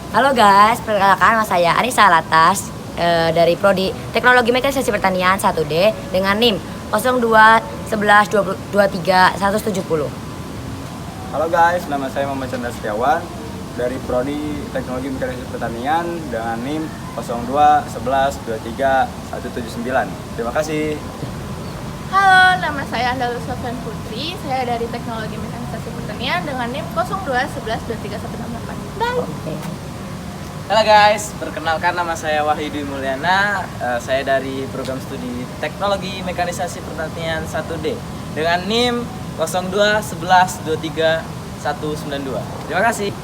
Halo guys, perkenalkan nama saya Anissa Latas dari Prodi Teknologi Mekanisasi Pertanian 1D dengan NIM 021123 170. Halo guys, nama saya Muhammad Chandra Setiawan dari Prodi Teknologi Mekanisasi Pertanian dengan NIM 021123 179. Terima kasih. Halo, nama saya Andalus Sofyan Putri. Saya dari Teknologi Mekanisasi Pertanian dengan NIM 021123 168. Bye. Halo guys, perkenalkan nama saya Wahyu Dwi Mulyana. Saya dari program studi Teknologi Mekanisasi Pertanian 1D dengan NIM 021123 192. Terima kasih.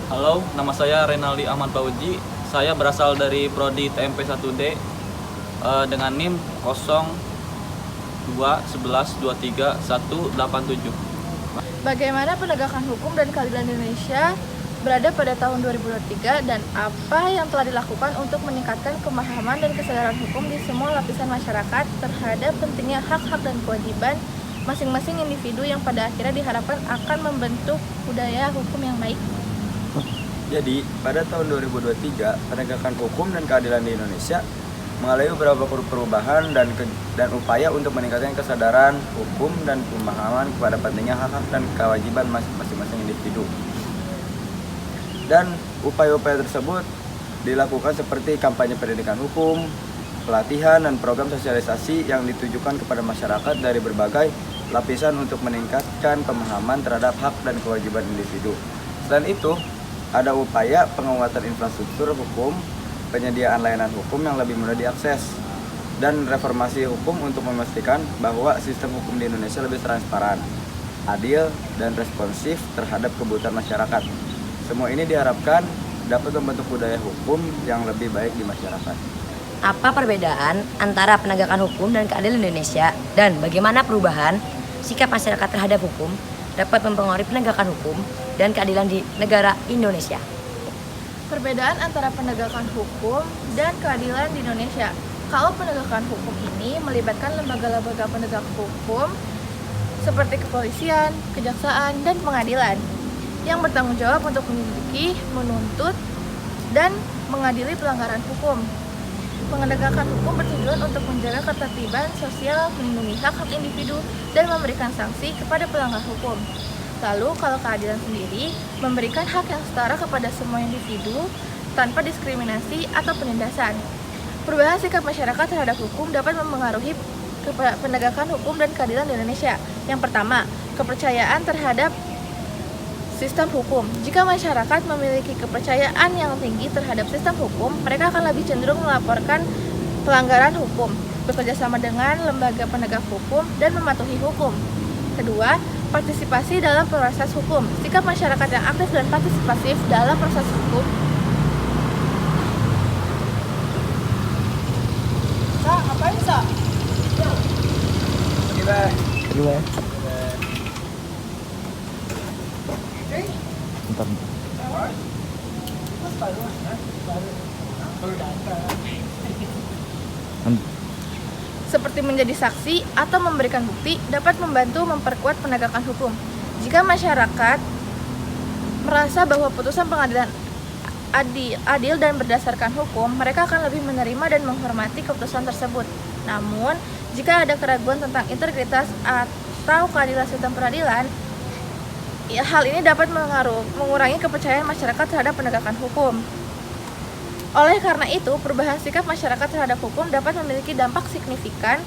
Halo, nama saya Renaldi Ahmad Pauji. Saya berasal dari Prodi TMP 1D dengan NIM 021123 187. Bagaimana penegakan hukum dan keadilan Indonesia berada pada tahun 2023 dan apa yang telah dilakukan untuk meningkatkan pemahaman dan kesadaran hukum di semua lapisan masyarakat terhadap pentingnya hak-hak dan kewajiban masing-masing individu yang pada akhirnya diharapkan akan membentuk budaya hukum yang baik. Jadi, pada tahun 2023, penegakan hukum dan keadilan di Indonesia mengalami beberapa perubahan dan upaya untuk meningkatkan kesadaran hukum dan pemahaman kepada pentingnya hak-hak dan kewajiban masing-masing individu. Dan upaya-upaya tersebut dilakukan seperti kampanye pendidikan hukum, pelatihan dan program sosialisasi yang ditujukan kepada masyarakat dari berbagai lapisan untuk meningkatkan pemahaman terhadap hak dan kewajiban individu. Selain itu, ada upaya penguatan infrastruktur hukum, penyediaan layanan hukum yang lebih mudah diakses, dan reformasi hukum untuk memastikan bahwa sistem hukum di Indonesia lebih transparan, adil, dan responsif terhadap kebutuhan masyarakat. Semua ini diharapkan dapat membentuk budaya hukum yang lebih baik di masyarakat. Apa perbedaan antara penegakan hukum dan keadilan Indonesia dan bagaimana perubahan sikap masyarakat terhadap hukum dapat mempengaruhi penegakan hukum dan keadilan di negara Indonesia? Perbedaan antara penegakan hukum dan keadilan di Indonesia. Kalau penegakan hukum ini melibatkan lembaga-lembaga penegak hukum seperti kepolisian, kejaksaan, dan pengadilan yang bertanggung jawab untuk menyelidiki, menuntut, dan mengadili pelanggaran hukum. Penegakan hukum bertujuan untuk menjaga ketertiban sosial, melindungi hak-hak individu, dan memberikan sanksi kepada pelanggar hukum. Lalu, kalau keadilan sendiri, memberikan hak yang setara kepada semua individu tanpa diskriminasi atau penindasan. Perubahan sikap masyarakat terhadap hukum dapat mempengaruhi penegakan hukum dan keadilan di Indonesia. Yang pertama, kepercayaan terhadap sistem hukum. Jika masyarakat memiliki kepercayaan yang tinggi terhadap sistem hukum, mereka akan lebih cenderung melaporkan pelanggaran hukum, bekerja sama dengan lembaga penegak hukum, dan mematuhi hukum. Kedua, partisipasi dalam proses hukum. Sikap masyarakat yang aktif dan partisipatif dalam proses hukum ngapain, Sa? Gimana? Seperti menjadi saksi atau memberikan bukti dapat membantu memperkuat penegakan hukum. Jika masyarakat merasa bahwa putusan pengadilan adil dan berdasarkan hukum, mereka akan lebih menerima dan menghormati keputusan tersebut. Namun, jika ada keraguan tentang integritas atau keadilan sistem peradilan, hal ini dapat mengurangi kepercayaan masyarakat terhadap penegakan hukum. Oleh karena itu, perubahan sikap masyarakat terhadap hukum dapat memiliki dampak signifikan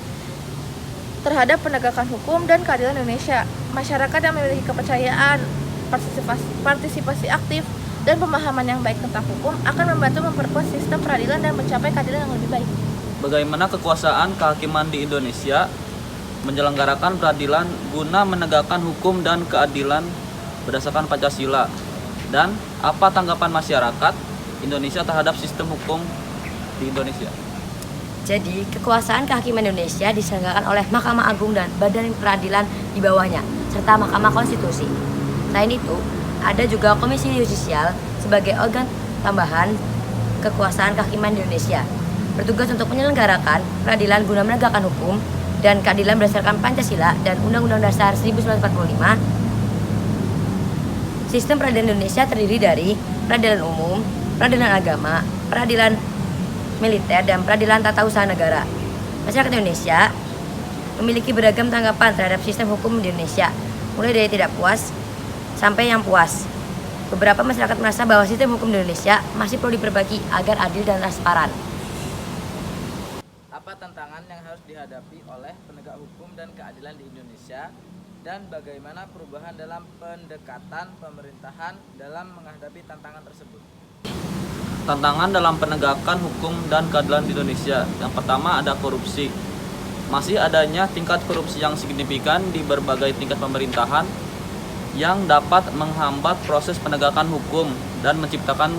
terhadap penegakan hukum dan keadilan Indonesia. Masyarakat yang memiliki kepercayaan, partisipasi aktif, dan pemahaman yang baik tentang hukum akan membantu memperkuat sistem peradilan dan mencapai keadilan yang lebih baik. Bagaimana kekuasaan kehakiman di Indonesia menyelenggarakan peradilan guna menegakkan hukum dan keadilan berdasarkan Pancasila, dan apa tanggapan masyarakat Indonesia terhadap sistem hukum di Indonesia? Jadi, kekuasaan kehakiman Indonesia diselenggarakan oleh Mahkamah Agung dan Badan Peradilan di bawahnya, serta Mahkamah Konstitusi. Selain itu, ada juga Komisi Yudisial sebagai organ tambahan kekuasaan kehakiman di Indonesia, bertugas untuk menyelenggarakan peradilan guna menegakkan hukum dan keadilan berdasarkan Pancasila dan Undang-Undang Dasar 1945. Sistem peradilan Indonesia terdiri dari peradilan umum, peradilan agama, peradilan militer, dan peradilan tata usaha negara. Masyarakat Indonesia memiliki beragam tanggapan terhadap sistem hukum di Indonesia, mulai dari tidak puas sampai yang puas. Beberapa masyarakat merasa bahwa sistem hukum di Indonesia masih perlu diperbaiki agar adil dan transparan. Apa tantangan yang harus dihadapi oleh penegak hukum dan keadilan di Indonesia, dan bagaimana perubahan dalam pendekatan pemerintahan dalam menghadapi tantangan tersebut? Tantangan dalam penegakan hukum dan keadilan di Indonesia. Yang pertama ada korupsi. Masih adanya tingkat korupsi yang signifikan di berbagai tingkat pemerintahan yang dapat menghambat proses penegakan hukum dan menciptakan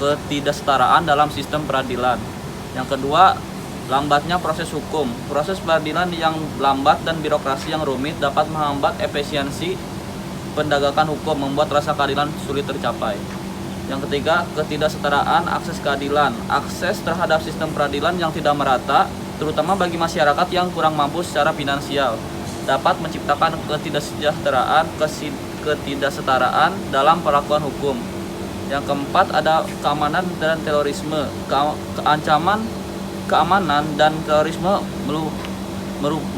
ketidaksetaraan dalam sistem peradilan. Yang kedua, lambatnya proses hukum. Proses peradilan yang lambat dan birokrasi yang rumit dapat menghambat efisiensi penegakan hukum, membuat rasa keadilan sulit tercapai. Yang ketiga, ketidaksetaraan akses keadilan. Akses terhadap sistem peradilan yang tidak merata, terutama bagi masyarakat yang kurang mampu secara finansial, dapat menciptakan ketidaksetaraan dalam perlakuan hukum. Yang keempat, ada keamanan dan terorisme. Keamanan dan terorisme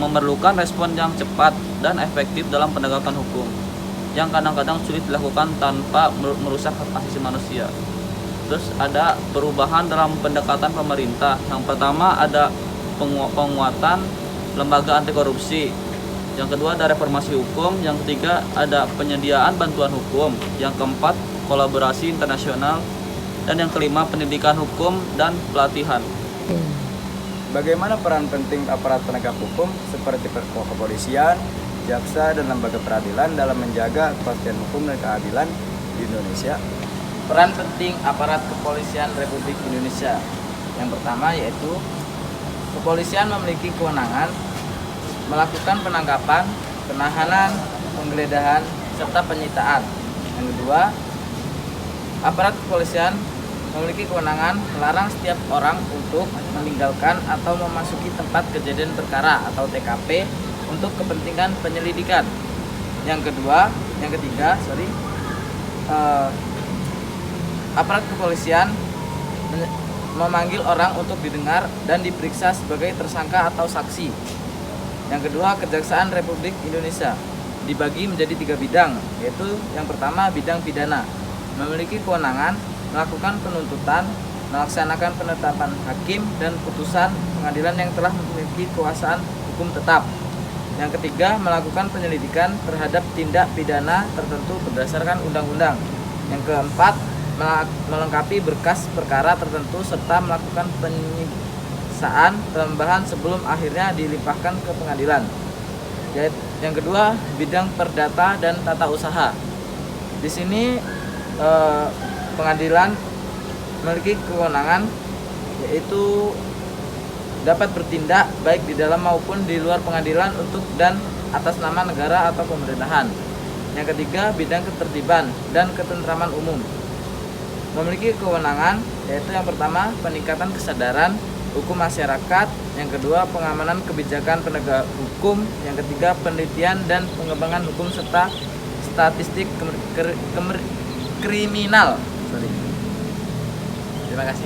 memerlukan respon yang cepat dan efektif dalam penegakan hukum, yang kadang-kadang sulit dilakukan tanpa merusak hak asasi manusia. Terus ada perubahan dalam pendekatan pemerintah. Yang pertama ada penguatan lembaga anti korupsi. Yang kedua ada reformasi hukum. Yang ketiga ada penyediaan bantuan hukum. Yang keempat kolaborasi internasional. Dan yang kelima pendidikan hukum dan pelatihan. Bagaimana peran penting aparat penegak hukum seperti kepolisian, jaksa, dan lembaga peradilan dalam menjaga kepastian hukum dan keadilan di Indonesia? Peran penting aparat kepolisian Republik Indonesia. Yang pertama yaitu kepolisian memiliki kewenangan melakukan penangkapan, penahanan, penggeledahan, serta penyitaan. Yang kedua, aparat kepolisian memiliki kewenangan melarang setiap orang untuk meninggalkan atau memasuki tempat kejadian perkara atau TKP untuk kepentingan penyelidikan. Yang ketiga, aparat kepolisian memanggil orang untuk didengar dan diperiksa sebagai tersangka atau saksi. Yang kedua, Kejaksaan Republik Indonesia dibagi menjadi 3 bidang, yaitu yang pertama bidang pidana, memiliki kewenangan melakukan penuntutan, melaksanakan penetapan hakim dan putusan pengadilan yang telah memiliki kuasaan hukum tetap. Yang ketiga, melakukan penyelidikan terhadap tindak pidana tertentu berdasarkan undang-undang. Yang keempat, melengkapi berkas perkara tertentu serta melakukan penyiksaan tambahan sebelum akhirnya dilimpahkan ke pengadilan. Yang kedua, bidang perdata dan tata usaha. Di sini pengadilan memiliki kewenangan yaitu dapat bertindak baik di dalam maupun di luar pengadilan untuk dan atas nama negara atau pemerintahan. Yang ketiga, bidang ketertiban dan ketentraman umum. Memiliki kewenangan yaitu yang pertama peningkatan kesadaran hukum masyarakat, yang kedua pengamanan kebijakan penegak hukum, yang ketiga penelitian dan pengembangan hukum serta statistik kriminal. Terima kasih.